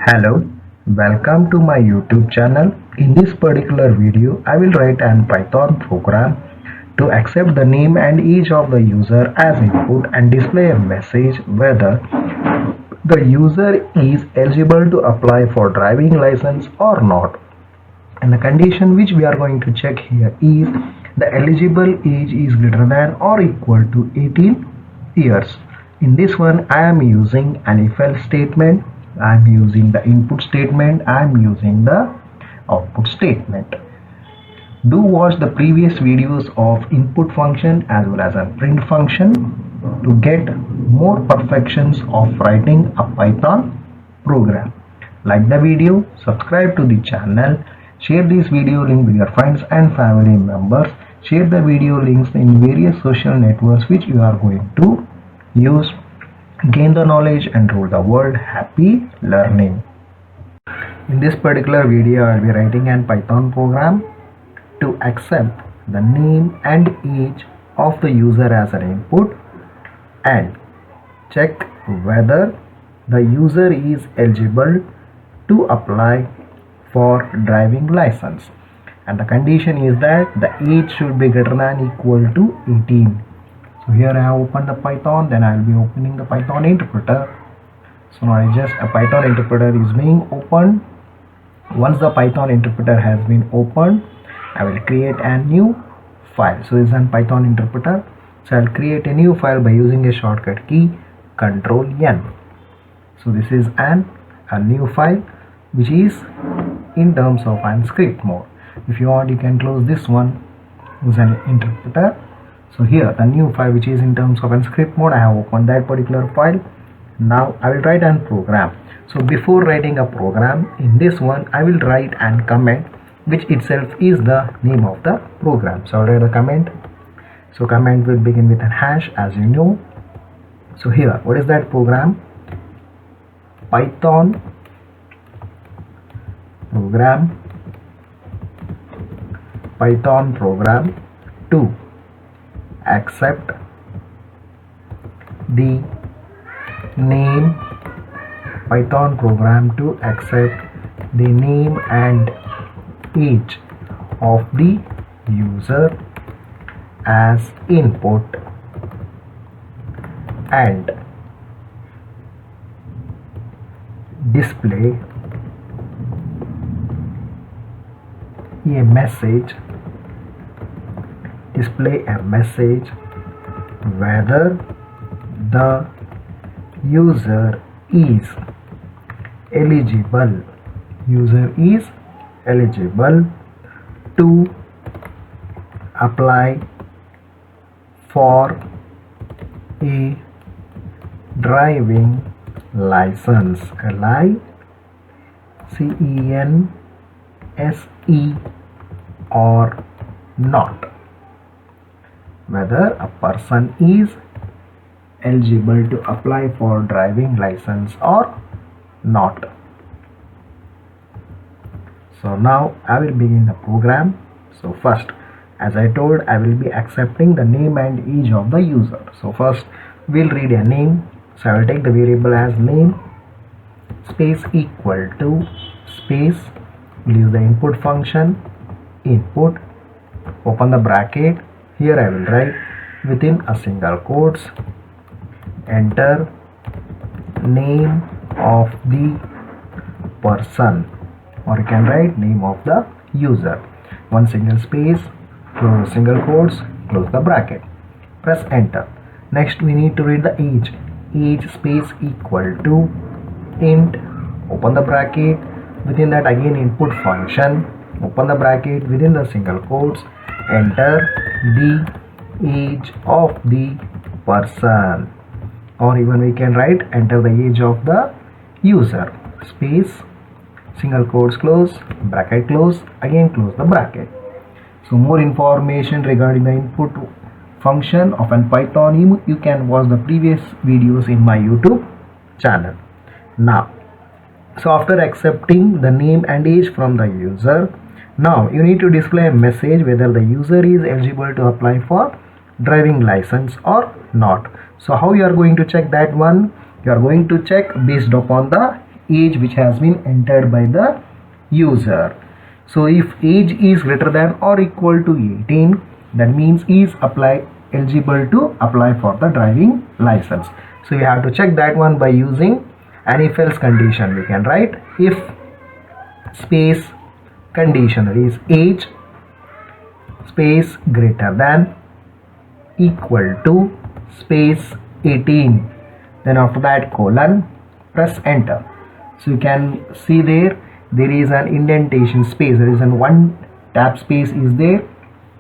Hello, welcome to my YouTube channel. In this particular video, I will write an Python program to accept the name and age of the user as input and display a message whether the user is eligible to apply for driving license or not. And the condition which we are going to check here is the eligible age is greater than or equal to 18 years. In this one I am using an if else statement, I am using the input statement, I am using the output statement. Do watch the previous videos of input function as well as a print function to get more perfections of writing a Python program. Like the video, subscribe to the channel, share this video link with your friends and family members, share the video links in various social networks which you are going to use. Gain the knowledge and rule the world. Happy learning. In this particular video, I will be writing an Python program to accept the name and age of the user as an input and check whether the user is eligible to apply for driving license, and the condition is that the age should be greater than equal to 18. So here I have opened the Python, then I will be opening the Python interpreter. So now a Python interpreter is being opened. Once the Python interpreter has been opened, I will create a new file. So this is an Python interpreter. So I'll create a new file by using a shortcut key Control N. So this is a new file which is in terms of an script mode. If you want, you can close this one as an interpreter. So here the new file which is in terms of an script mode, I have opened that particular file. Now I will write an program. So before writing a program, in this one I will write an comment which itself is the name of the program. So I'll write a comment. So comment will begin with a hash, as you know. So here, what is that program? Python program to accept the name, Python program to accept the name and age of the user as input and display a message whether the user is eligible to apply for a driving license, LICENSE, or not, whether a person is eligible to apply for driving license or not. So now I will begin the program. So first, as I told, I will be accepting the name and age of the user. So first we'll read a name. So I will take the variable as name space equal to space, we'll use the input function input, open the bracket. Here I will write within a single quotes, enter name of the person, or you can write name of the user. One single space, close single quotes, close the bracket, press enter. Next we need to read the age space equal to int, open the bracket, within that again input function, open the bracket, within the single quotes, enter the age of the person, or even we can write enter the age of the user, space, single quotes close, bracket close, again close the bracket. So more information regarding the input function of an Python, you can watch the previous videos in my YouTube channel. Now, so after accepting the name and age from the user, now you need to display a message whether the user is eligible to apply for driving license or not. So how you are going to check that one? You are going to check based upon the age which has been entered by the user. So if age is greater than or equal to 18, that means he is eligible to apply for the driving license. So we have to check that one by using an if else condition. We can write if space condition, that is age space greater than equal to space 18, then after that colon, press enter. So you can see there is an indentation space, there is an one tab space is there,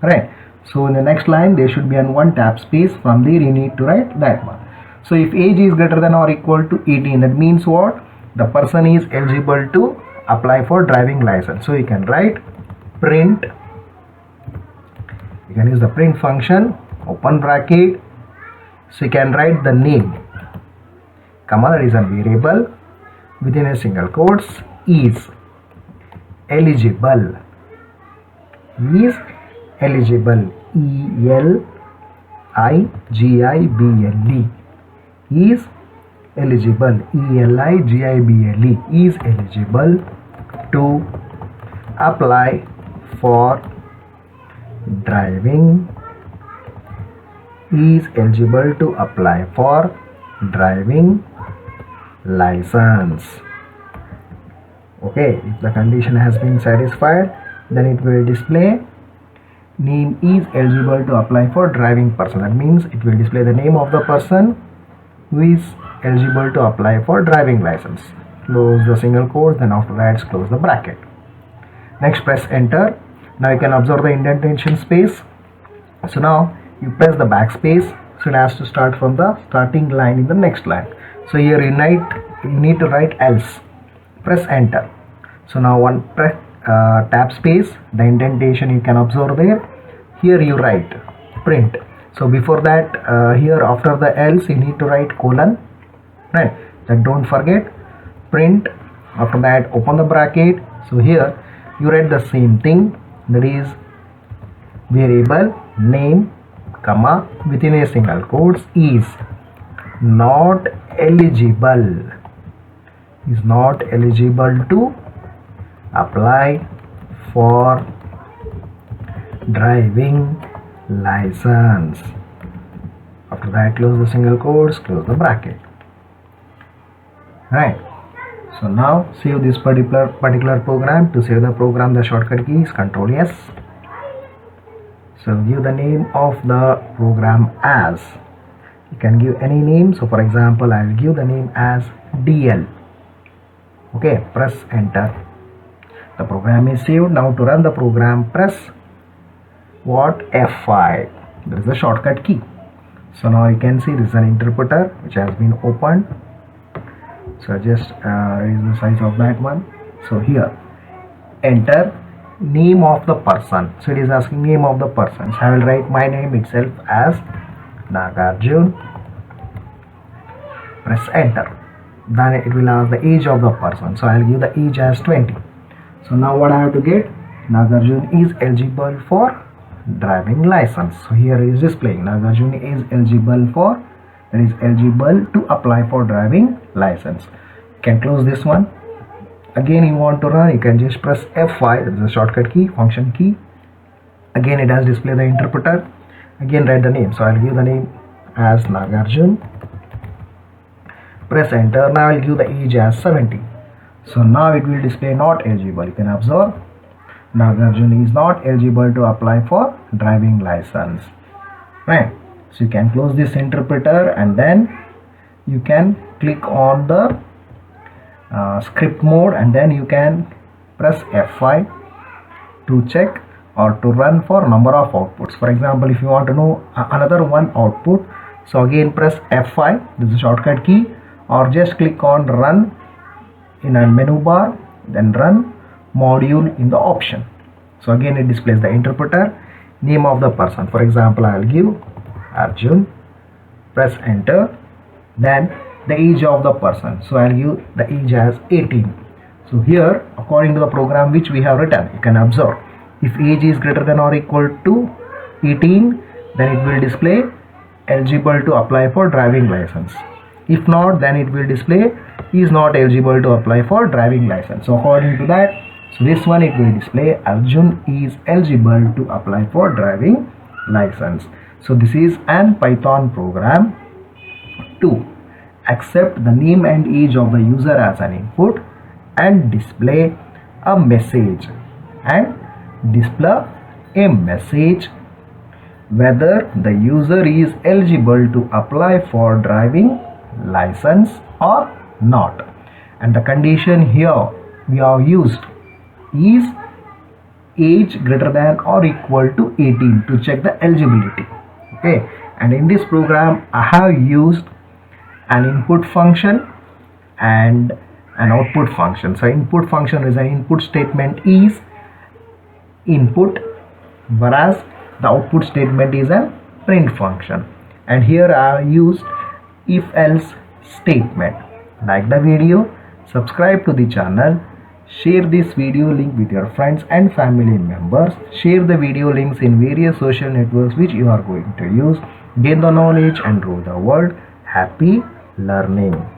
right? So in the next line there should be an one tab space, from there you need to write that one. So if age is greater than or equal to 18, that means what? The person is eligible to apply for driving license. So you can write print, you can use the print function, open bracket, so you can write the name, comma, that is a variable, within a single quotes, is eligible, is eligible, E-L-I-G-I-B-L-E, is eligible, E-L-I-G-I-B-L-E, is eligible to apply for driving, is eligible to apply for driving license. Okay, if the condition has been satisfied, then it will display name is eligible to apply for driving person. That means it will display the name of the person who is eligible to apply for driving license. Close the single quote, then after that close the bracket. Next press enter. Now you can observe the indentation space. So now you press the backspace, so it has to start from the starting line in the next line. So here you need to write else. Press enter. So now one press tab space, the indentation you can observe there. Here you write print. So before that, here after the else you need to write colon, right? Then don't forget print. After that open the bracket. So here you write the same thing, that is variable name, comma, within a single quotes, is not eligible, is not eligible to apply for driving license. After that close the single quotes, close the bracket, right? So now save this particular program. To save the program, the shortcut key is Ctrl S. So give the name of the program as, you can give any name. So for example, I will give the name as DL. Okay, press enter. The program is saved. Now to run the program, press what? F5. There is the shortcut key. So now you can see this is an interpreter which has been opened. So just raise the size of that one. So here enter name of the person. So it is asking name of the person. So I will write my name itself as Nagarjun. Press enter. Then it will ask the age of the person. So I will give the age as 20. So now what I have to get? Nagarjun is eligible for driving license. So here is displaying Nagarjun is eligible for, that is eligible to apply for driving license. You can close this one. Again you want to run, you can just press F5, that is the shortcut key, function key. Again it has displayed the interpreter. Again write the name. So I will give the name as Nagarjun. Press enter. Now I will give the age as 70. So now it will display not eligible. You can observe Nagarjun is not eligible to apply for driving license, right? So you can close this interpreter and then you can click on the script mode and then you can press F5 to check or to run for number of outputs. For example, if you want to know another one output, so again press F5, this is a shortcut key, or just click on run in a menu bar, then run module in the option. So again it displays the interpreter, name of the person. For example, I will give Arjun. Press enter. Then the age of the person. So I will give the age as 18. So here according to the program which we have written, you can observe if age is greater than or equal to 18, then it will display eligible to apply for driving license. If not, then it will display he is not eligible to apply for driving license. So according to that, so this one it will display Arjun is eligible to apply for driving license. So this is an Python program to accept the name and age of the user as an input and display a message whether the user is eligible to apply for driving license or not. And the condition here we have used is age greater than or equal to 18 to check the eligibility. Okay, and in this program I have used an input function and an output function. So input function is an input statement is input, whereas the output statement is a print function. And here I have used if else statement. Like the video, subscribe to the channel, share this video link with your friends and family members, share the video links in various social networks which you are going to use. Gain the knowledge and rule the world. Happy learning.